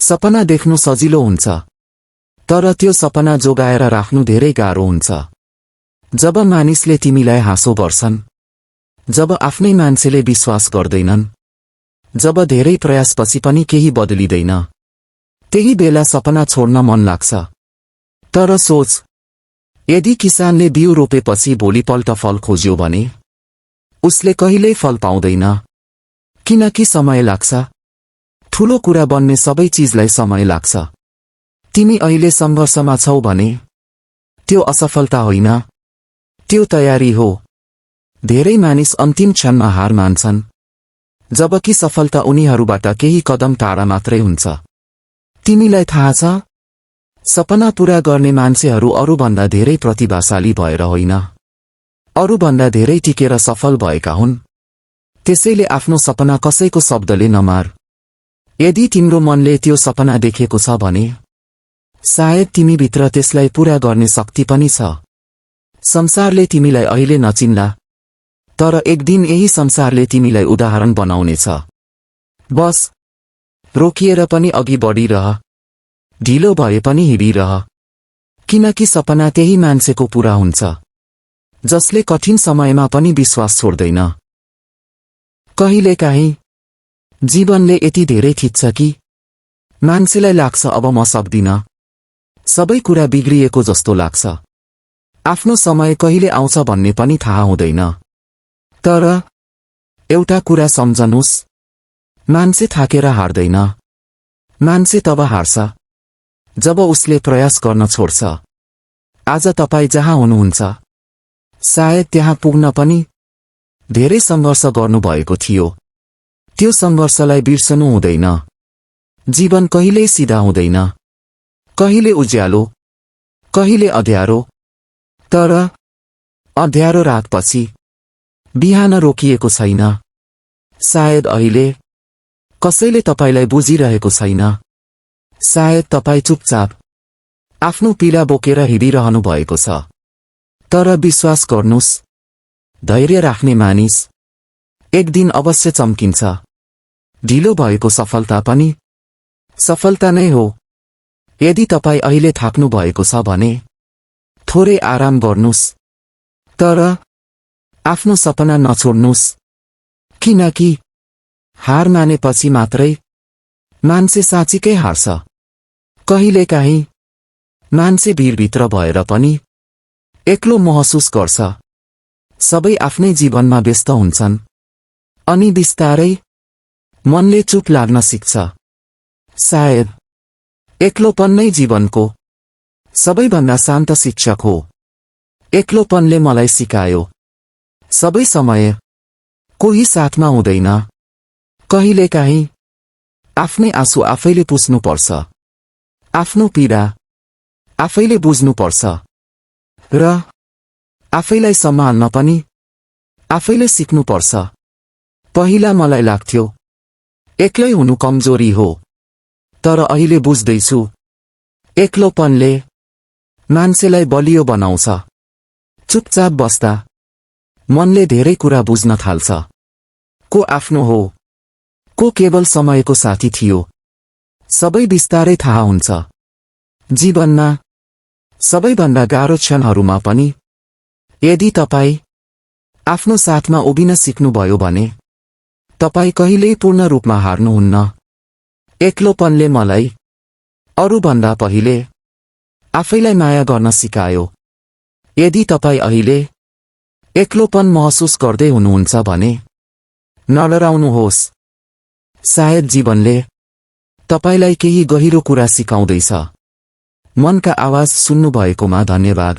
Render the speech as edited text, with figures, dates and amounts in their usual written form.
सपना देख्नु सजिलो हुन्छ, तर त्यो सपना जोगाएर राख्नु धेरै गाह्रो हुन्छ। जब मानिसले तिमीलाई हाँसो गर्छन्, जब आफ्नै मान्छेले विश्वास गर्दैनन्, जब धेरै प्रयासपछि पनि केही बदलिँदैन, त्यही बेला सपना छोड्न मन लाग्छ। तर सोच, यदि किसानले बिउ रोपेपछि भोलिपल्ट फल खोज्यो भने उसले कहिल्यै फल पाउँदैन, किनकि समय लाग्छ। ठूलो कुरा बन्ने सबै चिजलाई समय लाग्छ। तिमी अहिले सङ्घर्षमा छौ भने त्यो असफलता होइन, त्यो तयारी हो। धेरै मानिस अन्तिम क्षणमा हार मान्छन्, जबकि सफलता उनीहरूबाट केही कदम टाढा मात्रै हुन्छ। तिमीलाई थाहा छ, सपना पूरा गर्ने मान्छेहरू अरूभन्दा धेरै प्रतिभाशाली भएर होइन, अरूभन्दा धेरै टिकेर सफल भएका हुन्। त्यसैले आफ्नो सपना कसैको शब्दले नमार। यदि तिम्रो मनले त्यो सपना देखेको छ भने सायद तिमीभित्र त्यसलाई पूरा गर्ने शक्ति पनि छ। संसारले तिमीलाई अहिले नचिन्ला, तर एक दिन यही संसारले तिमीलाई उदाहरण बनाउनेछ। बस रोकिएर पनि अघि बढिरह, ढिलो भए पनि हिँडिरह, किनकि सपना त्यही मान्छेको पूरा हुन्छ जसले कठिन समयमा पनि विश्वास छोड्दैन। कहिलेकाहीँ जीवनले यति धेरै थिच्छ कि मान्छेलाई लाग्छ अब म सक्दिन, सबै कुरा बिग्रिएको जस्तो लाग्छ। आफ्नो समय कहिले आउँछ भन्ने पनि थाहा हुँदैन। तर एउटा कुरा सम्झनुस्, मान्छे थाकेर हार्दैन, मान्छे तब हार्छ जब उसले प्रयास गर्न छोड्छ। आज तपाईँ जहाँ हुनुहुन्छ, सायद त्यहाँ पुग्न पनि धेरै सङ्घर्ष गर्नुभएको थियो। त्यो सङ्घर्षलाई बिर्सनु हुँदैन। जीवन कहिल्यै सिधा हुँदैन, कहिले उज्यालो, कहिले अँध्यारो। तर अँध्यारो रातपछि बिहान रोकिएको छैन। सायद अहिले कसैले तपाईलाई बुझिरहेको छैन। सायद तपाईँ चुपचाप आफ्नो पीडा बोकेर हिँडिरहनु भएको छ। तर विश्वास गर्नुस्, धैर्य राख्ने मानिस एक दिन अवश्य चम्किन्छ। ढिलो भएको सफलता पनि सफलता नै हो। यदि तपाईँ अहिले थाक्नु भएको छ भने थोरै आराम गर्नुस्, तर आफ्नो सपना नछोड्नुस्, किनकि हार मानेपछि मात्रै मान्छे साँच्चीकै हार्छ। कहिलेकाहीँ मान्छे भिरभित्र भएर पनि एक्लो महसुस गर्छ। सबै आफ्नै जीवनमा व्यस्त हुन्छन्, अनि बिस्तारै मनले चुप लाग्न सिक्छ। सायद एक्लोपन नै जीवनको सबैभन्दा शान्त शिक्षक हो। एक्लोपनले मलाई सिकायो, सबै समय कोही साथमा हुँदैन। कहिलेकाहीँ आफ्नै आँसु आफैले पुस्नुपर्छ, आफ्नो पीडा आफैले बुझ्नुपर्छ, र आफैलाई सम्हाल्न पनि आफैले सिक्नुपर्छ। पहिला मलाई लाग्थ्यो एक्लै हुनु कमजोरी हो, तर अहिले बुझ्दैछु एक्लोपनले मान्छेलाई बलियो बनाउँछ। चुपचाप बस्दा मनले धेरै कुरा बुझ्न थाल्छ। को आफ्नो हो, को केवल समयको साथी थियो, सबै बिस्तारै थाहा हुन्छ। जीवनमा सबैभन्दा गाह्रो क्षणहरूमा पनि यदि तपाईँ आफ्नो साथमा उभिन सिक्नुभयो भने तपाईँ कहिल्यै पूर्ण रूपमा हार्नुहुन्न। एक्लोपनले मलाई अरूभन्दा पहिले आफैलाई माया गर्न सिकायो। यदि तपाईँ अहिले एक्लोपन महसुस गर्दै हुनुहुन्छ भने नडराउनुहोस्। सायद जीवनले तपाईलाई केही गहिरो कुरा सिकाउँदैछ। मनका आवाज सुन्नुभएकोमा धन्यवाद।